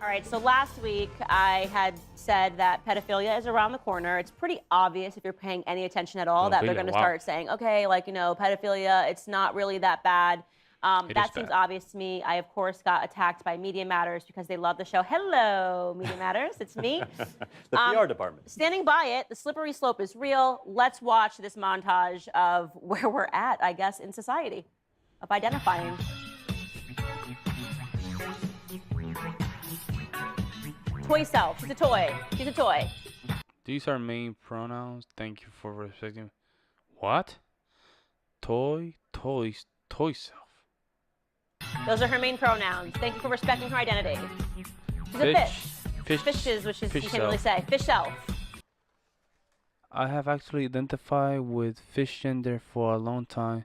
All right, so last week I had said that pedophilia is around the corner. It's pretty obvious if you're paying any attention at all that they're Pedophilia, going to wow. start saying, okay, like, pedophilia, it's not really that bad. It That is seems bad. obvious to me. I, of course, got attacked by Media Matters because they love the show. Hello, Media Matters. It's me. The PR department. Standing by it, the slippery slope is real. Let's watch this montage of where we're at, I guess, in society, of identifying. Toy self. She's a toy. She's a toy. These are main pronouns. Thank you for respecting. What? Toy self. Those are her main pronouns. Thank you for respecting her identity. She's a fish. Fishes, which is, you can't really say. Fish self. I have actually identified with fish gender for a long time.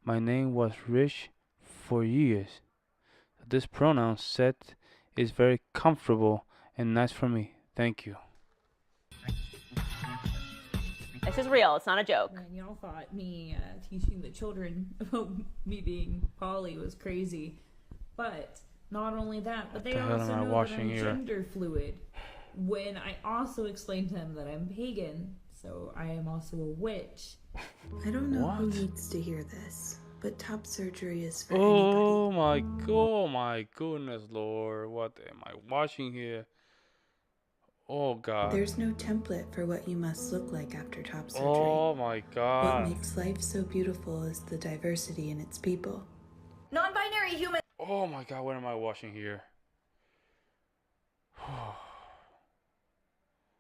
My name was Rich for years. This pronoun set is very comfortable and nice for me. Thank you. This is real. It's not a joke. And y'all thought me teaching the children about me being poly was crazy. But not only that, but they also know that I'm gender fluid. When I also explained to them that I'm pagan, so I am also a witch. I don't know who needs to hear this, but top surgery is for anybody. Oh my goodness, Lord. What am I watching here? Oh God. There's no template for what you must look like after top surgery. Oh my God. What makes life so beautiful is the diversity in its people. Non-binary human. Oh my God, what am I watching here?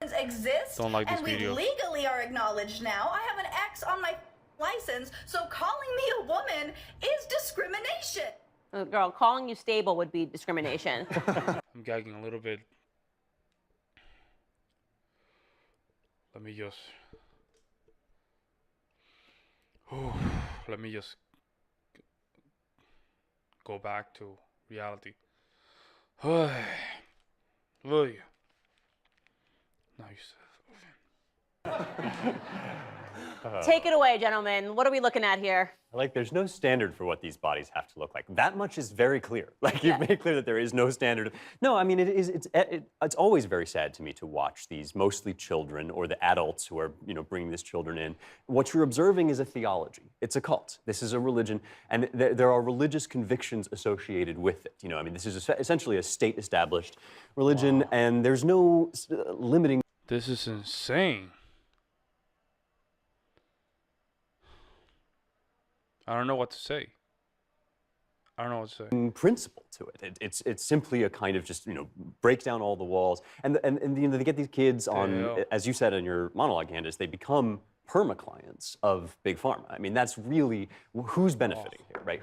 Exist. Don't like this and video. we legally are acknowledged now. I have an X on my license, so calling me a woman is discrimination. Girl, calling you stable would be discrimination. I'm gagging a little bit. Let me just go back to reality. Now Take it away, gentlemen. What are we looking at here? Like, there's no standard for what these bodies have to look like. That much is very clear. Like, you've made clear that there is no standard. No, I mean, it's always very sad to me to watch these mostly children or the adults who are, bringing these children in. What you're observing is a theology. It's a cult. This is a religion, and there are religious convictions associated with it. I mean, this is essentially a state-established religion, and there's no limiting. This is insane. I don't know what to say. Principle to it. It's simply a kind of just break down all the walls, and they get these kids on, as you said in your monologue, Candace, they become perma-clients of Big Pharma. I mean, that's really who's benefiting here, right?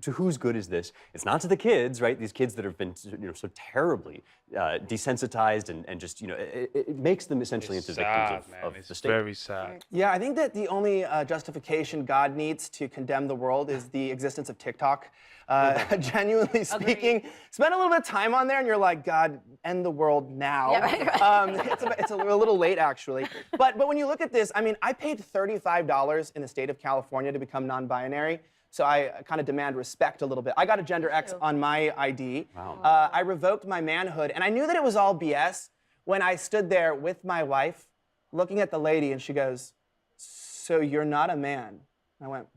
To whose good is this? It's not to the kids, right? These kids that have been so terribly desensitized and just it makes them essentially into victims of the state. Very sad. Yeah, I think that the only justification God needs to condemn the world is the existence of TikTok. Genuinely speaking, spend a little bit of time on there and you're like, God, end the world now. Yeah, right. It's a little late, actually. But when you look at this, I mean, I paid $35 in the state of California to become non-binary. So I kind of demand respect a little bit. I got a gender X on my ID. Wow. I revoked my manhood, and I knew that it was all BS when I stood there with my wife, looking at the lady, and she goes, "So you're not a man?" I went,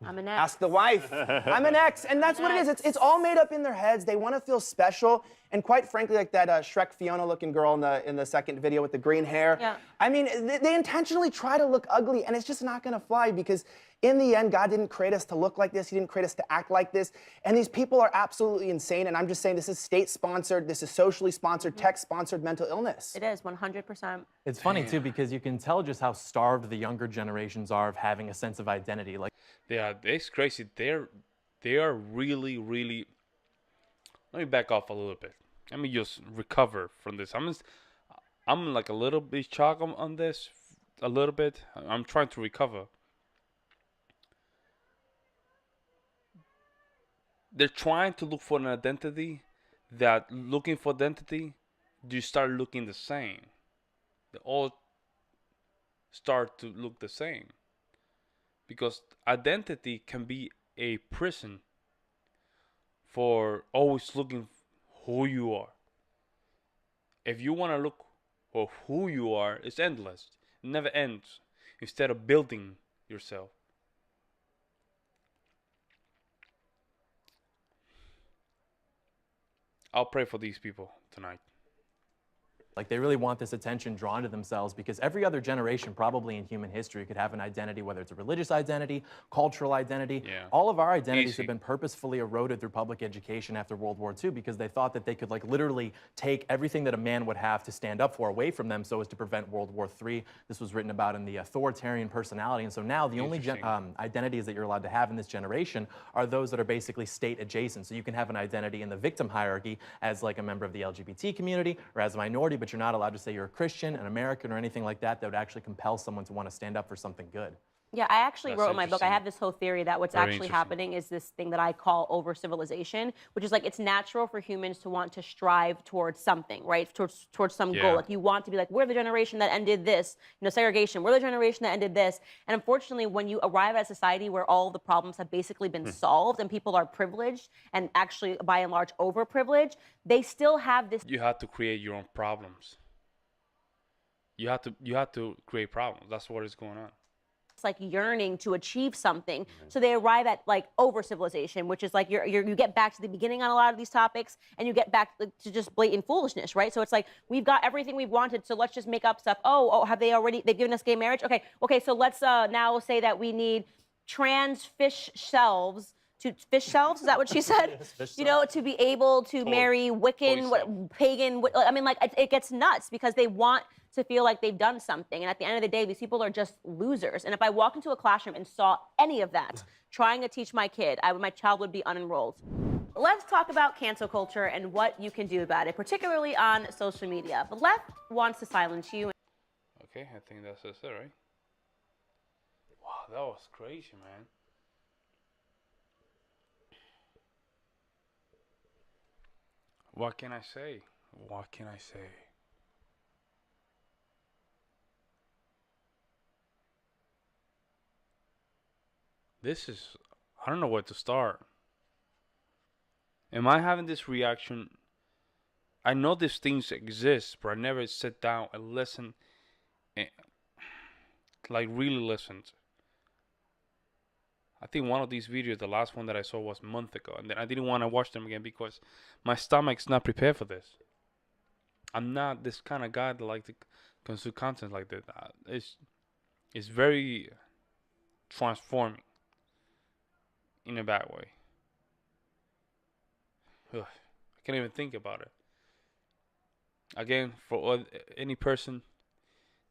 I'm an X. "Ask the wife." I'm an X, and that's what it is. It's all made up in their heads. They want to feel special, and quite frankly, like that Shrek Fiona-looking girl in the second video with the green hair. Yeah. I mean, they intentionally try to look ugly, and it's just not going to fly because in the end, God didn't create us to look like this. He didn't create us to act like this. And these people are absolutely insane. And I'm just saying this is state-sponsored, this is socially sponsored, tech-sponsored mental illness. It is, 100%. It's funny, too, because you can tell just how starved the younger generations are of having a sense of identity. Like, Yeah, it's crazy. They are really, really. Let me back off a little bit. Let me just recover from this. I'm like a little bit shocked on this, a little bit. I'm trying to recover. They're trying to look for an identity that looking for identity, you start looking the same. They all start to look the same. Because identity can be a prison for always looking who you are. If you want to look for who you are, it's endless. It never ends. Instead of building yourself. I'll pray for these people tonight. Like, they really want this attention drawn to themselves because every other generation probably in human history could have an identity, whether it's a religious identity, cultural identity. Yeah. All of our identities Easy. have been purposefully eroded through public education after World War II because they thought that they could, like, literally take everything that a man would have to stand up for away from them so as to prevent World War III. This was written about in the authoritarian personality. And so now the only identities that you're allowed to have in this generation are those that are basically state adjacent. So you can have an identity in the victim hierarchy as like a member of the LGBT community or as a minority, but you're not allowed to say you're a Christian, an American, or anything like that that would actually compel someone to want to stand up for something good. Yeah, I actually wrote in my book, I have this whole theory that what's actually happening is this thing that I call over-civilization, which is like it's natural for humans to want to strive towards something, right? Towards some goal. Like you want to be like, we're the generation that ended this, you know, segregation. We're the generation that ended this. And unfortunately, when you arrive at a society where all the problems have basically been solved and people are privileged and actually, by and large, overprivileged, they still have this. You have to create your own problems. You have to create problems. That's what is going on. It's like yearning to achieve something. So they arrive at like over civilization, which is like you get back to the beginning on a lot of these topics and you get back to just blatant foolishness, right? So it's like, we've got everything we've wanted, so let's just make up stuff. They've given us gay marriage? Okay, so let's now say that we need trans fish shelves, is that what she said? You know, to be able to marry Wiccan, pagan, I mean, like, it gets nuts because they want to feel like they've done something. And at the end of the day, these people are just losers. And if I walked into a classroom and saw any of that, trying to teach my kid, my child would be unenrolled. Let's talk about cancel culture and what you can do about it, particularly on social media. The left wants to silence you. Okay, I think that's it, right? Wow, that was crazy, man. What can I say? What can I say? I don't know where to start. Am I having this reaction? I know these things exist, but I never sit down and listen, and, like really listened. I think one of these videos, the last one that I saw was a month ago, and then I didn't want to watch them again because my stomach's not prepared for this. I'm not this kind of guy that like to consume content like that. It's very transforming in a bad way. Ugh, I can't even think about it. Again, for any person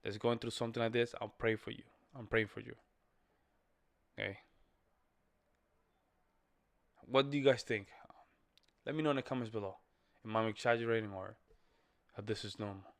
that's going through something like this, I'll pray for you. I'm praying for you. Okay. What do you guys think? Let me know in the comments below. Am I exaggerating or this is normal?